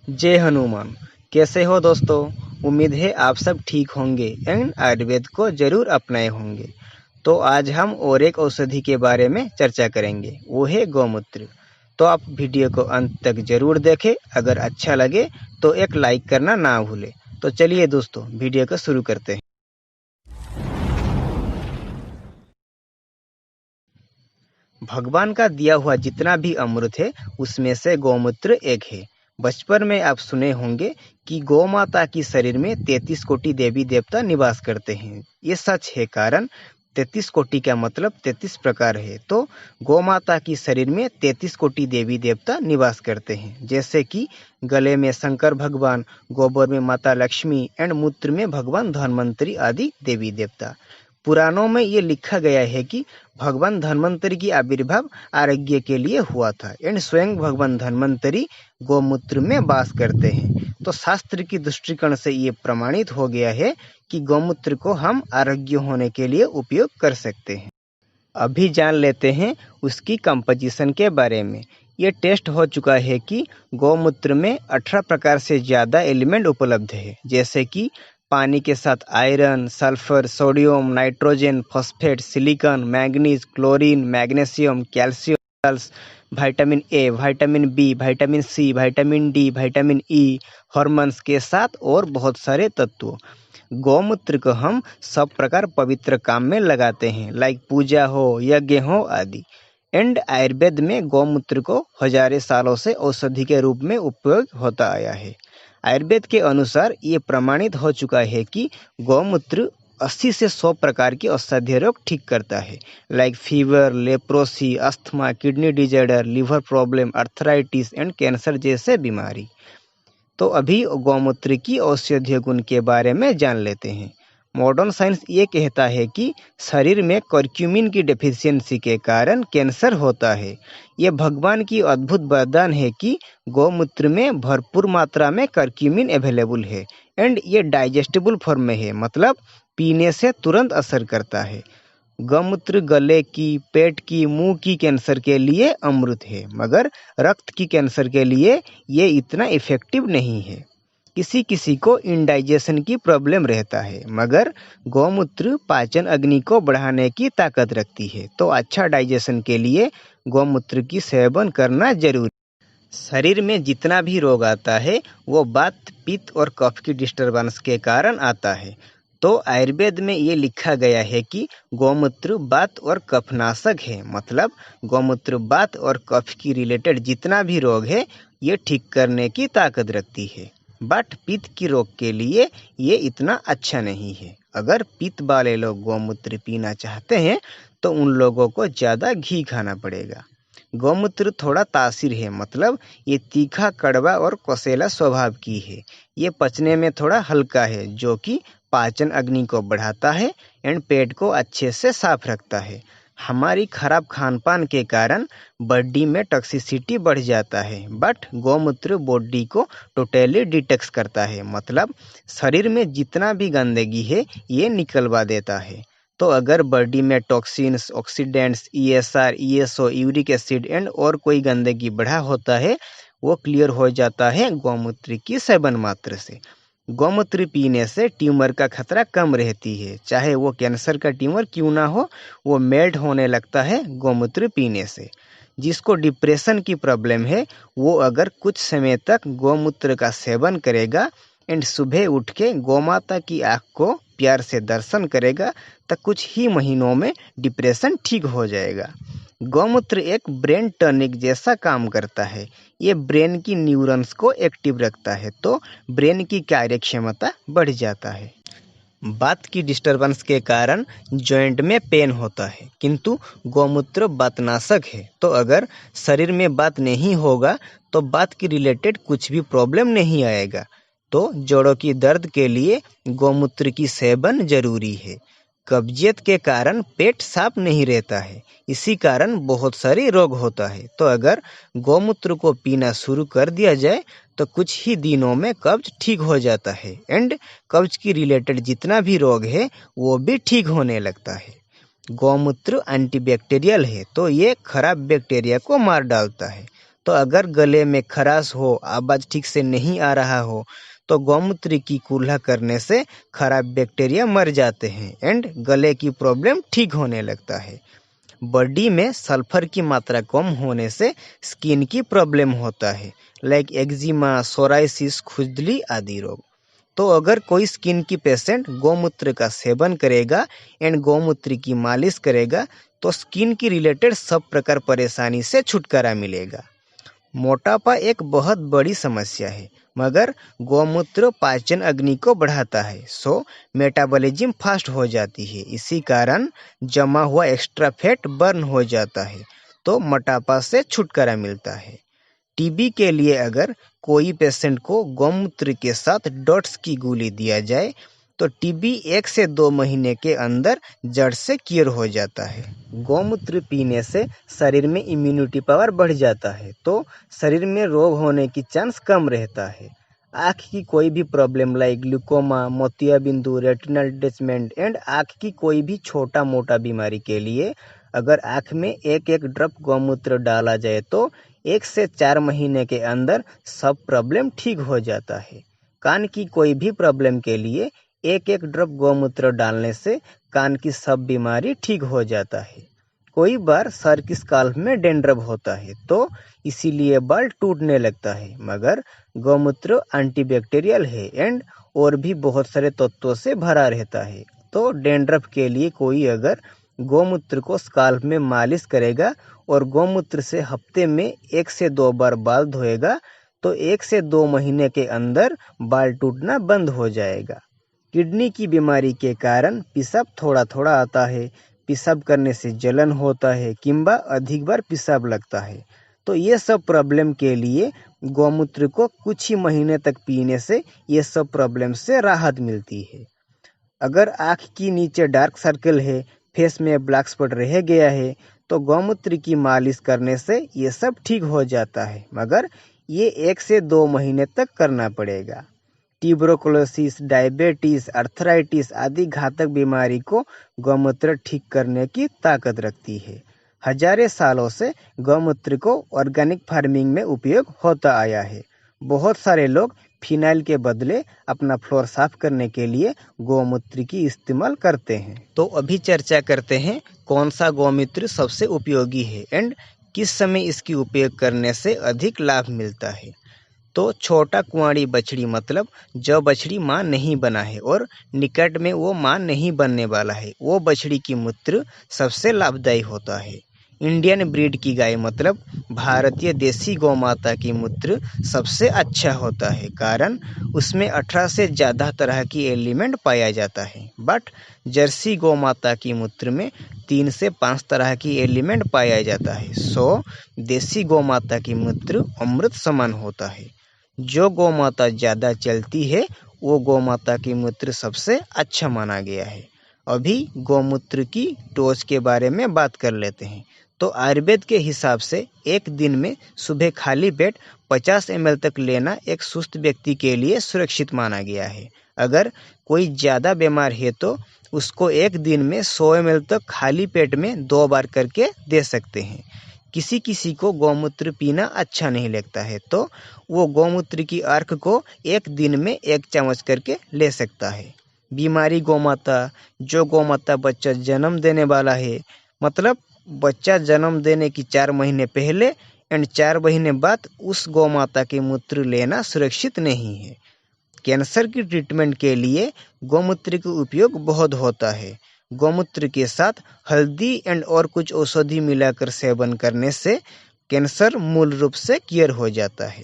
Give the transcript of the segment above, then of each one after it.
जय हनुमान। कैसे हो दोस्तों? उम्मीद है आप सब ठीक होंगे एंड आयुर्वेद को जरूर अपनाए होंगे। तो आज हम और एक औषधि के बारे में चर्चा करेंगे, वो है गौमूत्र। तो आप वीडियो को अंत तक जरूर देखें। अगर अच्छा लगे तो एक लाइक करना ना भूलें। तो चलिए दोस्तों, वीडियो को शुरू करते हैं। भगवान का दिया हुआ जितना भी अमृत है उसमें से गौमूत्र एक है। बचपन में आप सुने होंगे कि गौ माता की शरीर में 33 कोटि देवी देवता निवास करते हैं। ये सच है, कारण 33 कोटि का मतलब 33 प्रकार है। तो गौ माता की शरीर में 33 कोटि देवी देवता निवास करते हैं, जैसे कि गले में शंकर भगवान, गोबर में माता लक्ष्मी एंड मूत्र में भगवान धन्वंतरी आदि देवी देवता। पुराणों में ये लिखा गया है कि भगवान धन्वंतरी की आविर्भाव आरोग्य के लिए हुआ था एंड स्वयं भगवान धन्वंतरी गौमूत्र में वास करते हैं। तो शास्त्र की दृष्टिकोण से ये प्रमाणित हो गया है कि गौमूत्र को हम आरोग्य होने के लिए उपयोग कर सकते हैं। अभी जान लेते हैं उसकी कंपोजिशन के बारे में। ये टेस्ट हो चुका है कि गौमूत्र में 18 प्रकार से ज़्यादा एलिमेंट उपलब्ध है, जैसे कि पानी के साथ iron, sulphur, sodium, nitrogen, phosphate, silicon, manganese, chlorine, magnesium, calcium, vitamin A, vitamin B, vitamin C, vitamin D, vitamin E, hormones के साथ और बहुत सारे तत्व। गौमूत्र को हम सब प्रकार पवित्र काम में लगाते हैं, लाइक पूजा हो, यज्ञ हो आदि। एंड आयुर्वेद में गौमूत्र को हजारों सालों से औषधि के रूप में उपयोग होता आया है। आयुर्वेद के अनुसार ये प्रमाणित हो चुका है कि गौमूत्र 80 से 100 प्रकार की औषधीय रोग ठीक करता है, like fever, leprosy, asthma, kidney disorder, liver problem, arthritis and cancer जैसे बीमारी। तो अभी गौमूत्र की औषधीय गुण के बारे में जान लेते हैं। मॉडर्न साइंस ये कहता है कि शरीर में कर्क्यूमिन की डेफिशिएंसी के कारण कैंसर होता है। ये भगवान की अद्भुत वरदान है कि गौमूत्र में भरपूर मात्रा में कर्क्यूमिन अवेलेबल है एंड ये डाइजेस्टेबल फॉर्म में है, मतलब पीने से तुरंत असर करता है। गौमूत्र गले की, पेट की, मुंह की कैंसर के लिए अमृत है, मगर रक्त की कैंसर के लिए ये इतना इफेक्टिव नहीं है। किसी किसी को इंडाइजेशन की प्रॉब्लम रहता है, मगर गौमूत्र पाचन अग्नि को बढ़ाने की ताकत रखती है। तो अच्छा डाइजेशन के लिए गौमूत्र की सेवन करना जरूरी। शरीर में जितना भी रोग आता है वो वात, पित्त और कफ की डिस्टर्बेंस के कारण आता है। तो आयुर्वेद में ये लिखा गया है कि गौमूत्र वात और कफनाशक है, मतलब गौमूत्र वात और कफ की रिलेटेड जितना भी रोग है ये ठीक करने की ताकत रखती है। बट पित्त की रोग के लिए ये इतना अच्छा नहीं है। अगर पित्त वाले लोग गौमूत्र पीना चाहते हैं तो उन लोगों को ज़्यादा घी खाना पड़ेगा। गौमूत्र थोड़ा तासीर है, मतलब ये तीखा, कड़वा और कसेला स्वभाव की है। ये पचने में थोड़ा हल्का है, जो कि पाचन अग्नि को बढ़ाता है एंड पेट को अच्छे से साफ रखता है। हमारी खराब खान पान के कारण बॉडी में टॉक्सिसिटी बढ़ जाता है, बट गौमूत्र बॉडी को टोटली डिटॉक्स करता है, मतलब शरीर में जितना भी गंदगी है ये निकलवा देता है। तो अगर बॉडी में toxins, oxidants, ESR, ESO, uric acid and और कोई गंदगी बढ़ा होता है वो क्लियर हो जाता है गौमूत्र की सेवन मात्र से। गौमूत्र पीने से ट्यूमर का खतरा कम रहती है, चाहे वो कैंसर का ट्यूमर क्यों ना हो, वो मेल्ट होने लगता है गौमूत्र पीने से। जिसको डिप्रेशन की प्रॉब्लम है वो अगर कुछ समय तक गौमूत्र का सेवन करेगा एंड सुबह उठ के गौमाता की आँख को प्यार से दर्शन करेगा तो कुछ ही महीनों में डिप्रेशन ठीक हो जाएगा। गौमूत्र एक ब्रेन टॉनिक जैसा काम करता है। ये ब्रेन की न्यूरॉन्स को एक्टिव रखता है, तो ब्रेन की कार्य क्षमता बढ़ जाता है। वात की डिस्टर्बेंस के कारण जॉइंट में पेन होता है, किंतु गौमूत्र वातनाशक है। तो अगर शरीर में वात नहीं होगा तो वात की रिलेटेड कुछ भी प्रॉब्लम नहीं आएगा। तो जोड़ों की दर्द के लिए गौमूत्र की सेवन जरूरी है। कब्जियत के कारण पेट साफ नहीं रहता है, इसी कारण बहुत सारे रोग होता है। तो अगर गौमूत्र को पीना शुरू कर दिया जाए तो कुछ ही दिनों में कब्ज ठीक हो जाता है एंड कब्ज की रिलेटेड जितना भी रोग है वो भी ठीक होने लगता है। गौमूत्र एंटीबैक्टीरियल है, तो ये खराब बैक्टीरिया को मार डालता है। तो तो अगर गले में खराश हो, आवाज़ ठीक से नहीं आ रहा हो, तो गौमूत्र की कुल्ला करने से खराब बैक्टीरिया मर जाते हैं एंड गले की प्रॉब्लम ठीक होने लगता है। बॉडी में सल्फर की मात्रा कम होने से स्किन की प्रॉब्लम होता है, लाइक एक्जिमा, सोराइसिस, खुजली आदि रोग। तो अगर कोई स्किन की पेशेंट गौमूत्र का सेवन करेगा एंड गौमूत्र की मालिश करेगा तो स्किन की रिलेटेड सब प्रकार परेशानी से छुटकारा मिलेगा। मोटापा एक बहुत बड़ी समस्या है, मगर गौमूत्र पाचन अग्नि को बढ़ाता है, सो मेटाबॉलिज्म फास्ट हो जाती है। इसी कारण जमा हुआ एक्स्ट्रा फैट बर्न हो जाता है, तो मोटापा से छुटकारा मिलता है। टीबी के लिए अगर कोई पेशेंट को गौमूत्र के साथ डॉट्स की गोली दिया जाए तो टीबी 1 से 2 महीने के अंदर जड़ से क्योर हो जाता है। गौमूत्र पीने से शरीर में इम्यूनिटी पावर बढ़ जाता है, तो शरीर में रोग होने की चांस कम रहता है। आँख की कोई भी प्रॉब्लम लाइक ग्लूकोमा, मोतियाबिंदु, रेटिनल डिटैचमेंट एंड आँख की कोई भी छोटा मोटा बीमारी के लिए अगर आँख में एक एक ड्रॉप गौमूत्र डाला जाए तो 1 से 4 महीने के अंदर सब प्रॉब्लम ठीक हो जाता है। कान की कोई भी प्रॉब्लम के लिए एक एक ड्रॉप गौमूत्र डालने से कान की सब बीमारी ठीक हो जाता है। कोई बार सर की स्काल्प में डेंड्रफ होता है तो इसीलिए बाल टूटने लगता है, मगर गौमूत्र एंटीबैक्टीरियल है एंड और भी बहुत सारे तत्वों से भरा रहता है। तो डेंड्रफ के लिए कोई अगर गौमूत्र को स्काल्प में मालिश करेगा और गौमूत्र से हफ्ते में 1 से 2 बार बाल धोएगा तो 1 से 2 महीने के अंदर बाल टूटना बंद हो जाएगा। किडनी की बीमारी के कारण पेशाब थोड़ा थोड़ा आता है, पेशाब करने से जलन होता है किंबा अधिक बार पेशाब लगता है, तो ये सब प्रॉब्लम के लिए गौमूत्र को कुछ ही महीने तक पीने से ये सब प्रॉब्लम से राहत मिलती है। अगर आँख की नीचे डार्क सर्कल है, फेस में ब्लैक स्पॉट रह गया है तो गौमूत्र की मालिश करने से ये सब ठीक हो जाता है, मगर ये 1 से 2 महीने तक करना पड़ेगा। ट्यूबरकुलोसिस, डायबिटीज, अर्थराइटिस आदि घातक बीमारी को गौमूत्र ठीक करने की ताकत रखती है। हजारों सालों से गौमूत्र को ऑर्गेनिक फार्मिंग में उपयोग होता आया है। बहुत सारे लोग फिनाइल के बदले अपना फ्लोर साफ करने के लिए गौमूत्र की इस्तेमाल करते हैं। तो अभी चर्चा करते हैं कौन सा गौमूत्र सबसे उपयोगी है एंड किस समय इसकी उपयोग करने से अधिक लाभ मिलता है। तो छोटा कुंवारी बछड़ी मतलब जो बछड़ी मां नहीं बना है और निकट में वो मां नहीं बनने वाला है, वो बछड़ी की मूत्र सबसे लाभदायी होता है। इंडियन ब्रीड की गाय मतलब भारतीय देसी गौ माता की मूत्र सबसे अच्छा होता है, कारण उसमें 18 से ज़्यादा तरह की एलिमेंट पाया जाता है। बट जर्सी गौ माता की मूत्र में 3 से 5 तरह की एलिमेंट पाया जाता है, सो देसी गौ माता की मूत्र अमृत समान होता है। जो गौ माता ज़्यादा चलती है वो गौ माता की मूत्र सबसे अच्छा माना गया है। अभी गौमूत्र की डोज के बारे में बात कर लेते हैं। तो आयुर्वेद के हिसाब से एक दिन में सुबह खाली पेट 50 ml तक लेना एक सुस्त व्यक्ति के लिए सुरक्षित माना गया है। अगर कोई ज़्यादा बीमार है तो उसको एक दिन में 100 ml तक खाली पेट में 2 बार करके दे सकते हैं। किसी किसी को गौमूत्र पीना अच्छा नहीं लगता है तो वो गौमूत्र की अर्क को एक दिन में 1 चम्मच करके ले सकता है। बीमारी गौमाता, जो गौमाता बच्चा जन्म देने वाला है, मतलब बच्चा जन्म देने की 4 महीने पहले एंड 4 महीने बाद उस गौमाता के मूत्र लेना सुरक्षित नहीं है। कैंसर की ट्रीटमेंट के लिए गौमूत्र का उपयोग बहुत होता है। गौमूत्र के साथ हल्दी एंड और कुछ औषधि मिलाकर सेवन करने से कैंसर मूल रूप से क्लियर हो जाता है।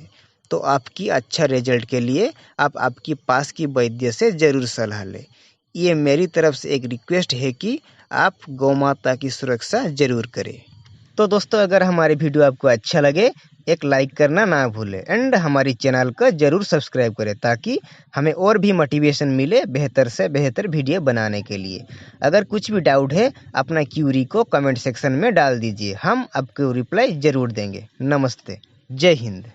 तो आपकी अच्छा रिजल्ट के लिए आप आपकी पास की वैद्य से ज़रूर सलाह लें। ये मेरी तरफ से एक रिक्वेस्ट है कि आप गौमाता की सुरक्षा ज़रूर करें। तो दोस्तों, अगर हमारी वीडियो आपको अच्छा लगे एक लाइक करना ना भूलें एंड हमारी चैनल को ज़रूर सब्सक्राइब करें ताकि हमें और भी मोटिवेशन मिले बेहतर से बेहतर वीडियो बनाने के लिए। अगर कुछ भी डाउट है अपना क्यूरी को कमेंट सेक्शन में डाल दीजिए, हम आपको रिप्लाई ज़रूर देंगे। नमस्ते, जय हिंद।